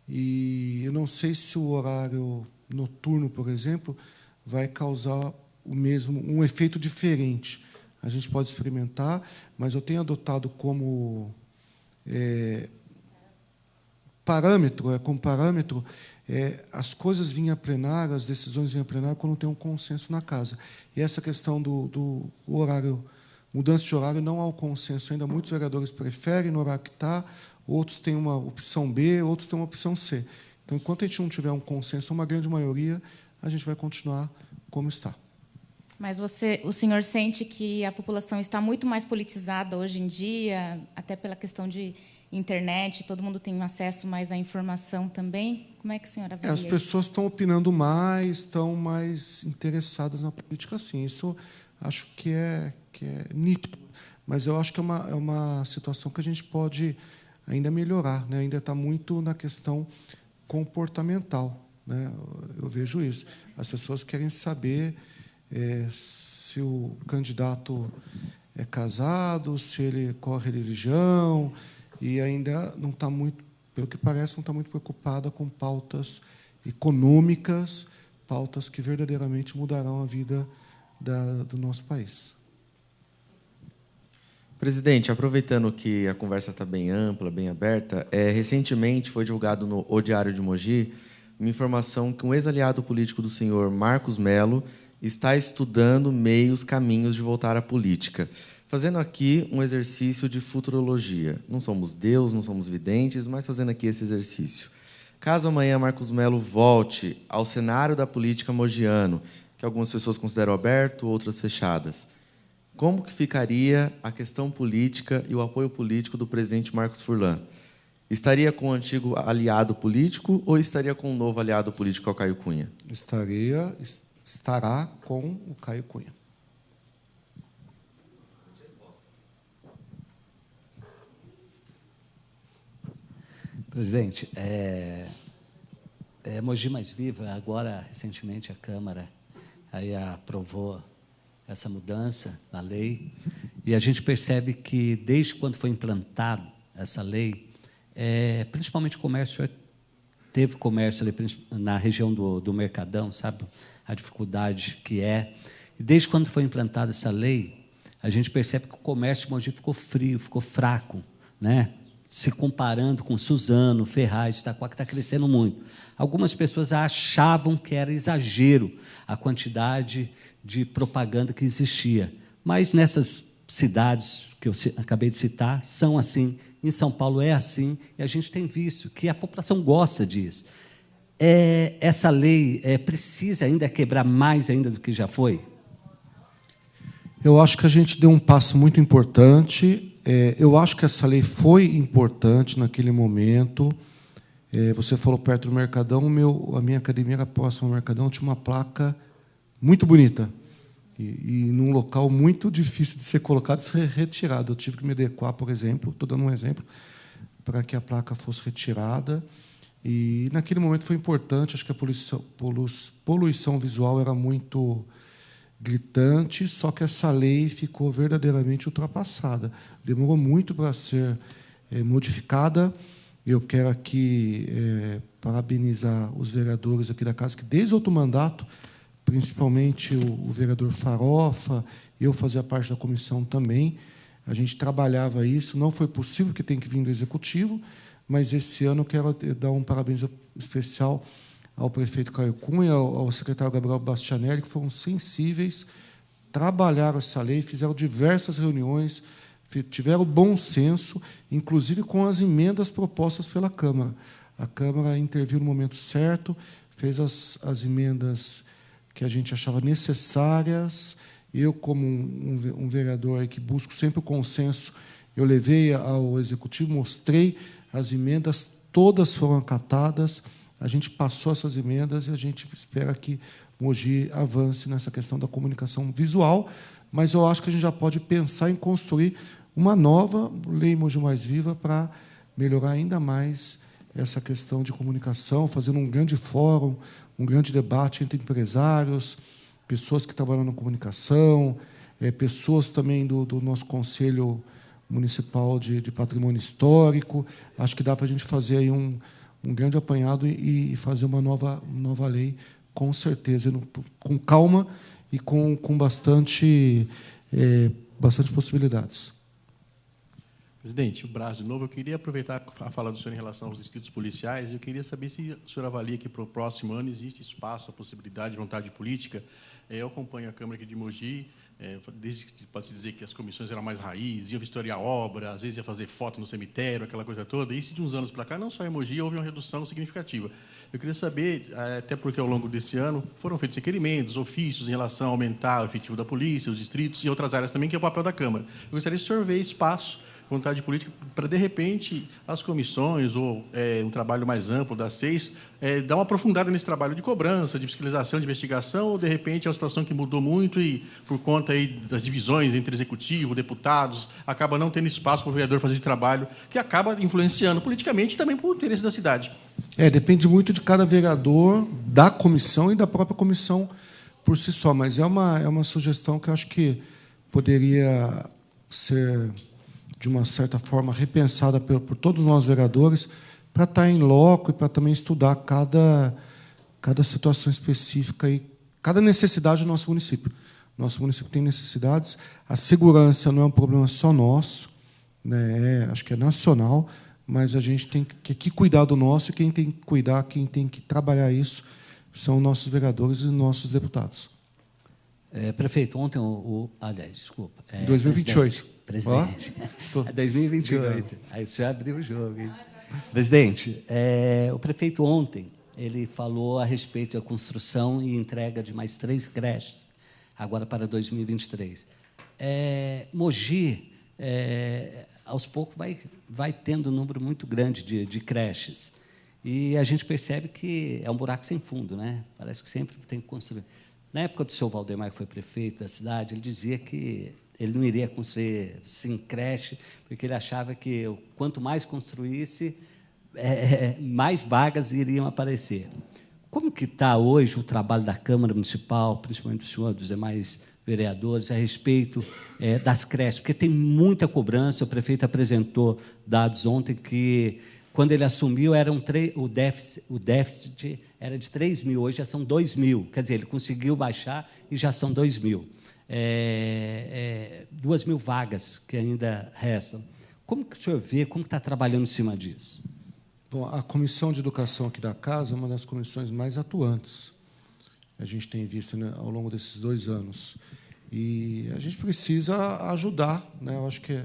E eu não sei se o horário noturno, por exemplo, vai causar um efeito diferente. A gente pode experimentar, mas eu tenho adotado como parâmetro as coisas vinham a plenário, as decisões vinham a plenário quando tem um consenso na casa. E essa questão do horário, mudança de horário, não há um consenso ainda. Muitos vereadores preferem no horário que está, outros têm uma opção B, outros têm uma opção C. Então, enquanto a gente não tiver um consenso, uma grande maioria, a gente vai continuar como está. Mas o senhor sente que a população está muito mais politizada hoje em dia, até pela questão de internet, todo mundo tem acesso mais à informação também? Como é que o senhor avalia As pessoas estão opinando mais, estão mais interessadas na política, sim. Isso acho que é nítido. Mas eu acho que é uma situação que a gente pode ainda melhorar, né? Ainda está muito na questão comportamental, né? Eu vejo isso. As pessoas querem saber se o candidato é casado, se ele corre religião, e ainda não está muito, pelo que parece, não está muito preocupada com pautas econômicas, pautas que verdadeiramente mudarão a vida do nosso país. Presidente, aproveitando que a conversa está bem ampla, bem aberta, recentemente foi divulgado no O Diário de Mogi uma informação que um ex-aliado político do senhor Marcos Melo está estudando meios, caminhos de voltar à política. Fazendo aqui um exercício de futurologia. Não somos Deus, não somos videntes, mas fazendo aqui esse exercício. Caso amanhã Marcos Melo volte ao cenário da política mogiano, que algumas pessoas consideram aberto, outras fechadas, como que ficaria a questão política e o apoio político do presidente Marcos Furlan? Estaria com o antigo aliado político ou estaria com o novo aliado político, o Caio Cunha? Estará com o Caio Cunha. Presidente, Mogi Mais Viva, agora, recentemente, a Câmara aí aprovou essa mudança na lei, e a gente percebe que, desde quando foi implantada essa lei, principalmente o comércio, teve comércio ali na região do Mercadão, sabe, a dificuldade que é. E, desde quando foi implantada essa lei, a gente percebe que o comércio de Mogi ficou frio, ficou fraco, né? Se comparando com Suzano, Ferraz, Itaquá, que está crescendo muito. Algumas pessoas achavam que era exagero a quantidade de propaganda que existia. Mas nessas cidades que eu acabei de citar, são assim. Em São Paulo é assim, e a gente tem visto que a população gosta disso. Essa lei precisa ainda quebrar mais ainda do que já foi? Eu acho que a gente deu um passo muito importante. Eu acho que essa lei foi importante naquele momento. Você falou perto do Mercadão, a minha academia era próxima ao Mercadão, tinha uma placa muito bonita e num local muito difícil de ser colocado e ser retirado. Eu tive que me adequar, por exemplo, estou dando um exemplo, para que a placa fosse retirada. E, naquele momento, foi importante. Acho que a poluição visual era muito gritante, só que essa lei ficou verdadeiramente ultrapassada. Demorou muito para ser modificada. Eu quero aqui parabenizar os vereadores aqui da casa, que, desde outro mandato, principalmente o vereador Farofa, eu fazia parte da comissão também, A gente trabalhava isso, não foi possível, porque tem que vir do Executivo, mas esse ano eu quero dar um parabéns especial ao prefeito Caio Cunha, ao secretário Gabriel Bastianelli, que foram sensíveis, trabalharam essa lei, fizeram diversas reuniões, tiveram bom senso, inclusive com as emendas propostas pela Câmara. A Câmara interviu no momento certo, fez as emendas que a gente achava necessárias. Eu, como um vereador que busco sempre o consenso, eu levei ao Executivo, mostrei as emendas, todas foram acatadas, a gente passou essas emendas e a gente espera que Mogi avance nessa questão da comunicação visual, mas eu acho que a gente já pode pensar em construir uma nova Lei Mogi Mais Viva para melhorar ainda mais essa questão de comunicação, fazendo um grande fórum, um grande debate entre empresários, pessoas que trabalham na comunicação, pessoas também do nosso Conselho Municipal de Patrimônio Histórico. Acho que dá para a gente fazer aí um grande apanhado e fazer uma nova lei, com certeza, com calma e com bastante possibilidades. Presidente, o Braz, de novo, eu queria aproveitar a fala do senhor em relação aos distritos policiais. Eu queria saber se o senhor avalia que, para o próximo ano, existe espaço, a possibilidade, vontade política. Eu acompanho a Câmara aqui de Mogi, desde que pode-se dizer que as comissões eram mais raiz, iam vistoriar obra, às vezes ia fazer foto no cemitério, aquela coisa toda. E isso, de uns anos para cá, não só em Mogi, houve uma redução significativa. Eu queria saber, até porque, ao longo desse ano, foram feitos requerimentos, ofícios, em relação a aumentar o efetivo da polícia, os distritos e outras áreas também, que é o papel da Câmara. Eu gostaria que o senhor veja espaço, vontade política, para, de repente, as comissões ou um trabalho mais amplo das 6, dar uma aprofundada nesse trabalho de cobrança, de fiscalização, de investigação, ou, de repente, é uma situação que mudou muito e, por conta aí das divisões entre executivo, deputados, acaba não tendo espaço para o vereador fazer esse trabalho, que acaba influenciando politicamente e também por interesse da cidade. Depende muito de cada vereador, da comissão e da própria comissão por si só, mas é uma sugestão que eu acho que poderia ser, de uma certa forma, repensada por todos nós vereadores, para estar em loco e para também estudar cada situação específica e cada necessidade do nosso município. Nosso município tem necessidades. A segurança não é um problema só nosso, né? Acho que é nacional, mas a gente tem que cuidar do nosso, e quem tem que cuidar, quem tem que trabalhar isso, são nossos vereadores e nossos deputados. Prefeito, ontem aliás, desculpa. 2028. Presidente. 2028. Aí você já abriu o jogo, hein? Presidente, o prefeito ontem ele falou a respeito da construção e entrega de mais 3 creches, agora para 2023. Mogi, aos poucos, vai tendo um número muito grande de creches. E a gente percebe que é um buraco sem fundo, né? Parece que sempre tem que construir. Na época do seu Valdemar, que foi prefeito da cidade, ele dizia que ele não iria construir sem creche, porque ele achava que quanto mais construísse, mais vagas iriam aparecer. Como que está hoje o trabalho da Câmara Municipal, principalmente do senhor, dos demais vereadores, a respeito das creches? Porque tem muita cobrança. O prefeito apresentou dados ontem que, quando ele assumiu, o déficit era de 3 mil, hoje já são 2 mil. Quer dizer, ele conseguiu baixar e já são 2 mil. 2 mil vagas que ainda restam. Como que o senhor vê, como está trabalhando em cima disso? Bom, a Comissão de Educação aqui da Casa é uma das comissões mais atuantes que a gente tem visto, né, ao longo desses 2 anos. E a gente precisa ajudar, né? Eu acho que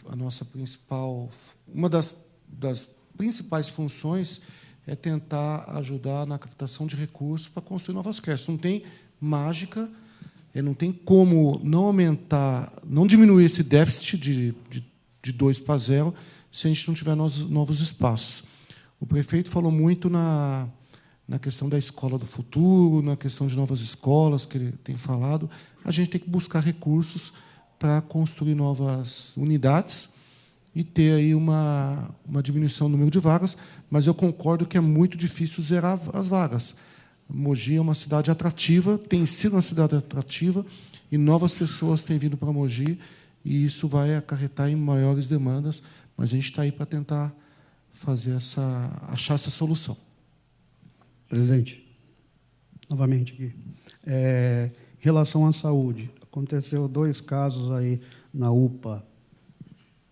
a nossa principal, uma das principais funções é tentar ajudar na captação de recursos para construir novas creches. Não tem mágica, não tem como não aumentar, não diminuir esse déficit de 2 para 0 se a gente não tiver novos espaços. O prefeito falou muito na questão da escola do futuro, na questão de novas escolas, que ele tem falado. A gente tem que buscar recursos para construir novas unidades e ter aí uma diminuição no número de vagas, mas eu concordo que é muito difícil zerar as vagas. Mogi é uma cidade atrativa, tem sido uma cidade atrativa, e novas pessoas têm vindo para Mogi, e isso vai acarretar em maiores demandas, mas a gente está aí para tentar achar essa solução. Presidente, novamente aqui. Em relação à saúde, aconteceu 2 casos aí na UPA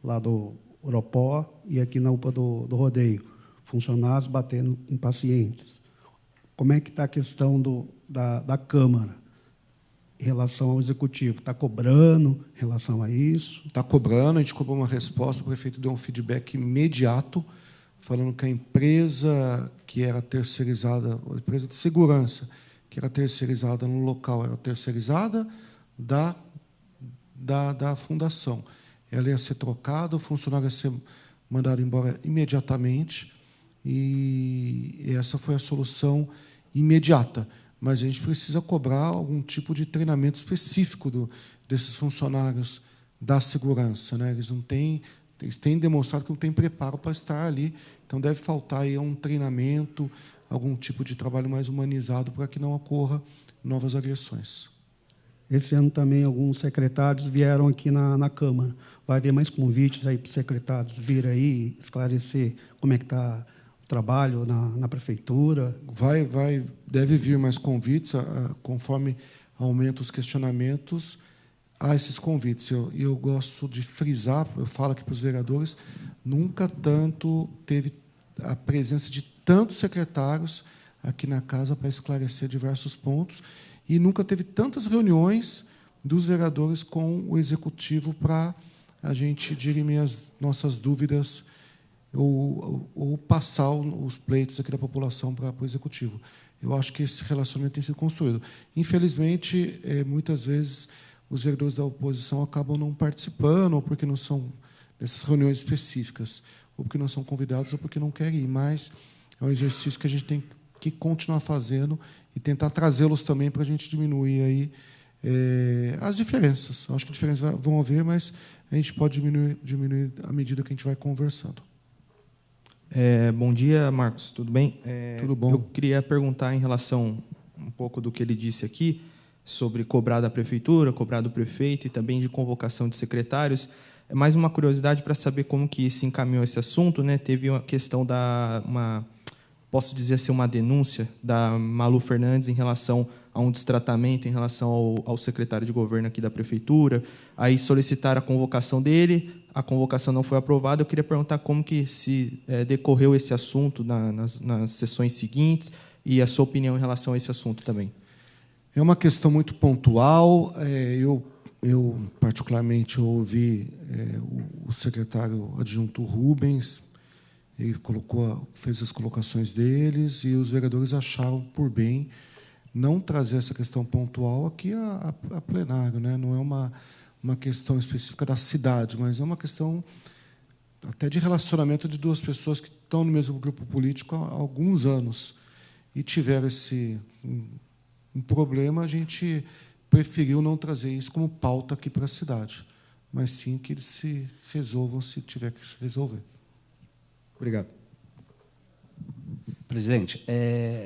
lá do Oropó e aqui na UPA do Rodeio, funcionários batendo em pacientes. Como é que está a questão da Câmara em relação ao Executivo? Está cobrando em relação a isso? Está cobrando, a gente cobrou uma resposta, o prefeito deu um feedback imediato, falando que a empresa que era terceirizada, a empresa de segurança, que era terceirizada no local, era terceirizada da fundação. Ela ia ser trocada, o funcionário ia ser mandado embora imediatamente, e essa foi a solução imediata. Mas a gente precisa cobrar algum tipo de treinamento específico desses funcionários da segurança, né? Eles têm demonstrado que não têm preparo para estar ali, então deve faltar aí um treinamento, algum tipo de trabalho mais humanizado para que não ocorra novas agressões. Esse ano também alguns secretários vieram aqui na Câmara. Vai haver mais convites aí para os secretários vir aí esclarecer como é que está o trabalho na prefeitura? Deve vir mais convites, conforme aumentam os questionamentos, há esses convites. Eu gosto de frisar, eu falo aqui para os vereadores, nunca tanto teve a presença de tantos secretários aqui na casa para esclarecer diversos pontos, e nunca teve tantas reuniões dos vereadores com o Executivo para a gente dirimir as nossas dúvidas ou passar os pleitos aqui da população para o Executivo. Eu acho que esse relacionamento tem sido construído. Infelizmente, muitas vezes, os vereadores da oposição acabam não participando, ou porque não são dessas reuniões específicas, ou porque não são convidados, ou porque não querem ir. Mas é um exercício que a gente tem que continuar fazendo e tentar trazê-los também para a gente diminuir aí, as diferenças. Eu acho que diferenças vão haver, mas a gente pode diminuir à medida que a gente vai conversando. Bom dia, Marcos. Tudo bem? Tudo bom. Eu queria perguntar em relação um pouco do que ele disse aqui, sobre cobrar da prefeitura, cobrar do prefeito e também de convocação de secretários. É mais uma curiosidade para saber como que se encaminhou esse assunto, né? Teve uma questão posso dizer assim, uma denúncia da Malu Fernandes em relação a um destratamento em relação ao secretário de governo aqui da prefeitura. Aí solicitaram a convocação dele, a convocação não foi aprovada. Eu queria perguntar como que se decorreu esse assunto nas sessões seguintes e a sua opinião em relação a esse assunto também. É uma questão muito pontual. Eu particularmente, ouvi o secretário adjunto Rubens, ele fez as colocações deles, e os vereadores acharam por bem não trazer essa questão pontual aqui a plenário, né? Não é uma questão específica da cidade, mas é uma questão até de relacionamento de duas pessoas que estão no mesmo grupo político há alguns anos e tiveram um problema. A gente preferiu não trazer isso como pauta aqui para a cidade, mas sim que eles se resolvam se tiver que se resolver. Obrigado. Presidente,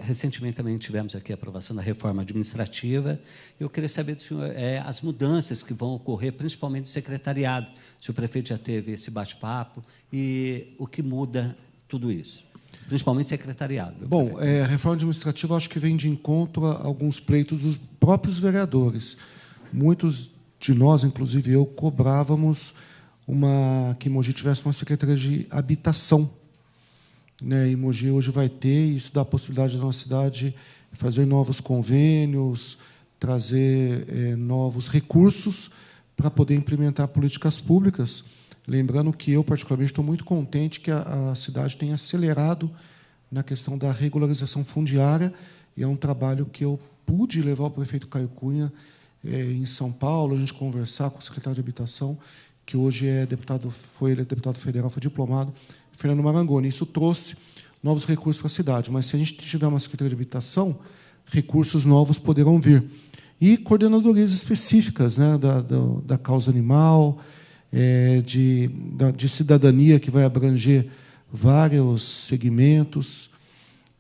recentemente também tivemos aqui a aprovação da reforma administrativa. Eu queria saber do senhor as mudanças que vão ocorrer, principalmente no secretariado. Se o prefeito já teve esse bate-papo e o que muda tudo isso, principalmente secretariado. Bom, a reforma administrativa acho que vem de encontro a alguns pleitos dos próprios vereadores. Muitos de nós, inclusive eu, cobrávamos que Mogi tivesse uma secretaria de habitação, né? E Mogi hoje vai ter, e isso dá a possibilidade da nossa cidade fazer novos convênios, trazer novos recursos para poder implementar políticas públicas. Lembrando que eu, particularmente, estou muito contente que a cidade tenha acelerado na questão da regularização fundiária, e é um trabalho que eu pude levar ao prefeito Caio Cunha em São Paulo, a gente conversar com o secretário de Habitação, que hoje ele é deputado federal, foi diplomado, Fernando Marangoni. Isso trouxe novos recursos para a cidade, mas se a gente tiver uma secretaria de Habitação, recursos novos poderão vir. E coordenadorias específicas, né, da causa animal, de cidadania, que vai abranger vários segmentos,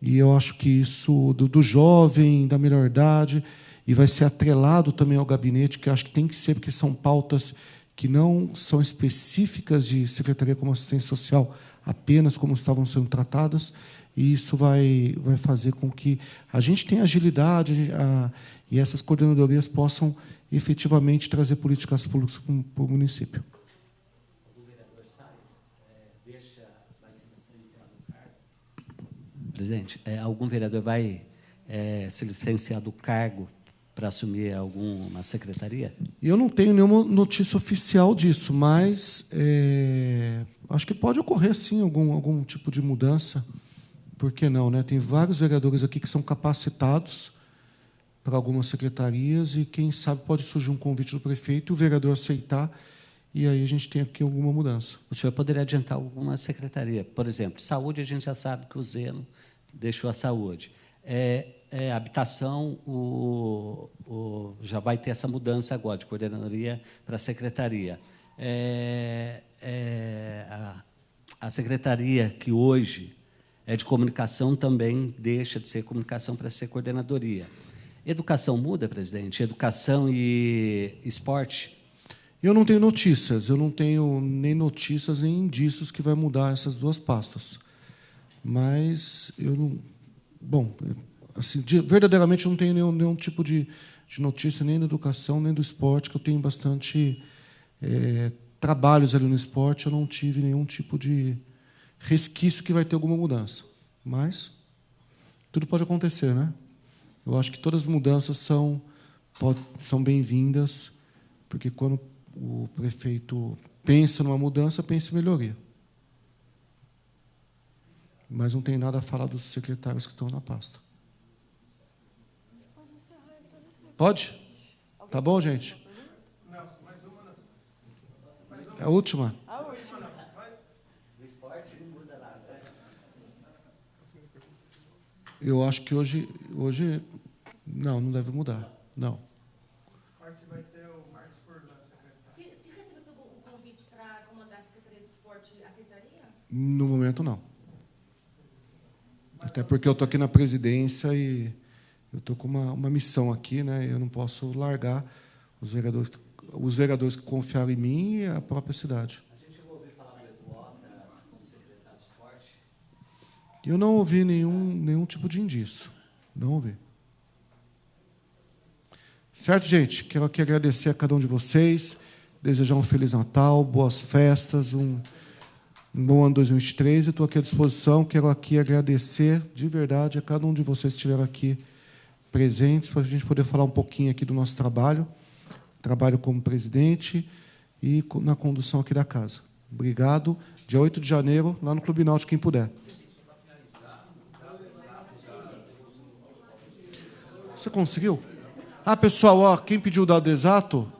e eu acho que isso do jovem, da melhor idade, e vai ser atrelado também ao gabinete, que eu acho que tem que ser, porque são pautas que não são específicas de secretaria como assistência social, apenas como estavam sendo tratadas, e isso vai fazer com que a gente tenha agilidade e essas coordenadorias possam efetivamente trazer políticas públicas para o município. Presidente, algum vereador vai se licenciar do cargo para assumir alguma secretaria? Eu não tenho nenhuma notícia oficial disso, mas acho que pode ocorrer, sim, algum tipo de mudança. Por que não, né? Tem vários vereadores aqui que são capacitados para algumas secretarias e, quem sabe, pode surgir um convite do prefeito e o vereador aceitar, e aí a gente tem aqui alguma mudança. O senhor poderia adiantar alguma secretaria? Por exemplo, saúde, a gente já sabe que o Zeno deixou a saúde. Habitação, já vai ter essa mudança agora, de coordenadoria para secretaria. A secretaria que hoje é de comunicação também deixa de ser comunicação para ser coordenadoria. Educação muda, presidente? Educação e esporte? Eu não tenho notícias, eu não tenho nem notícias nem indícios que vai mudar essas duas pastas. Mas eu não... Bom, assim, verdadeiramente eu não tenho nenhum tipo de notícia, nem da educação, nem do esporte, que eu tenho bastante trabalhos ali no esporte, eu não tive nenhum tipo de resquício que vai ter alguma mudança. Mas tudo pode acontecer, né? Eu acho que todas as mudanças são bem-vindas, porque quando o prefeito pensa numa mudança, pensa em melhoria. Mas não tem nada a falar dos secretários que estão na pasta. Pode? Tá bom, gente? É a última? Eu acho que hoje não deve mudar. Não. Se recebesse o convite para comandar a Secretaria de Esporte, aceitaria? No momento, não. Até porque eu estou aqui na presidência e eu estou com uma missão aqui, né? Eu não posso largar os vereadores que confiaram em mim e a própria cidade. A gente chegou a ouvir falar do Eduardo como secretário de esporte? Eu não ouvi nenhum tipo de indício. Não ouvi. Certo, gente? Quero aqui agradecer a cada um de vocês, desejar um Feliz Natal, boas festas, um bom ano 2023. Estou aqui à disposição. Quero aqui agradecer de verdade a cada um de vocês que estiveram aqui presentes, para a gente poder falar um pouquinho aqui do nosso trabalho como presidente e na condução aqui da casa. Obrigado. Dia 8 de janeiro, lá no Clube Náutico, quem puder. Você conseguiu? Pessoal, quem pediu o dado exato,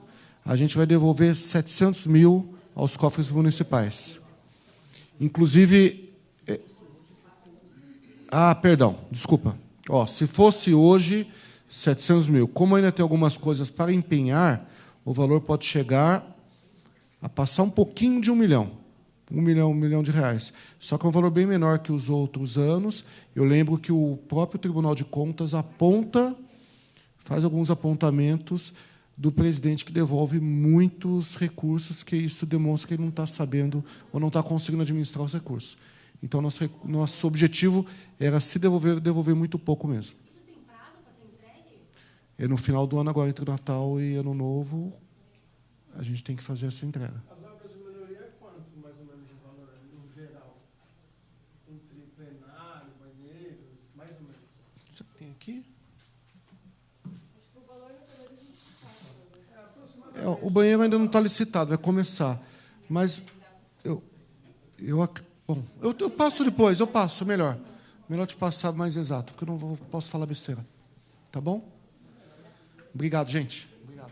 a gente vai devolver 700 mil aos cofres municipais. Inclusive... perdão, desculpa. Se fosse hoje, 700 mil. Como ainda tem algumas coisas para empenhar, o valor pode chegar a passar um pouquinho de 1 milhão. 1 milhão de reais. Só que é um valor bem menor que os outros anos. Eu lembro que o próprio Tribunal de Contas faz alguns apontamentos do presidente que devolve muitos recursos, que isso demonstra que ele não está sabendo ou não está conseguindo administrar os recursos. Então, nosso objetivo era se devolver muito pouco mesmo. Isso tem prazo para ser entregue? No final do ano, agora, entre Natal e Ano Novo, a gente tem que fazer essa entrega. As obras de melhoria é quanto, mais ou menos, o valor no geral? Entre plenário, banheiro, mais ou menos. Você tem aqui? Acho que o valor a gente sabe. O banheiro ainda não está licitado, vai começar. Mas eu passo depois, melhor. Melhor te passar mais exato, porque eu não posso falar besteira. Tá bom? Obrigado, gente. Obrigado.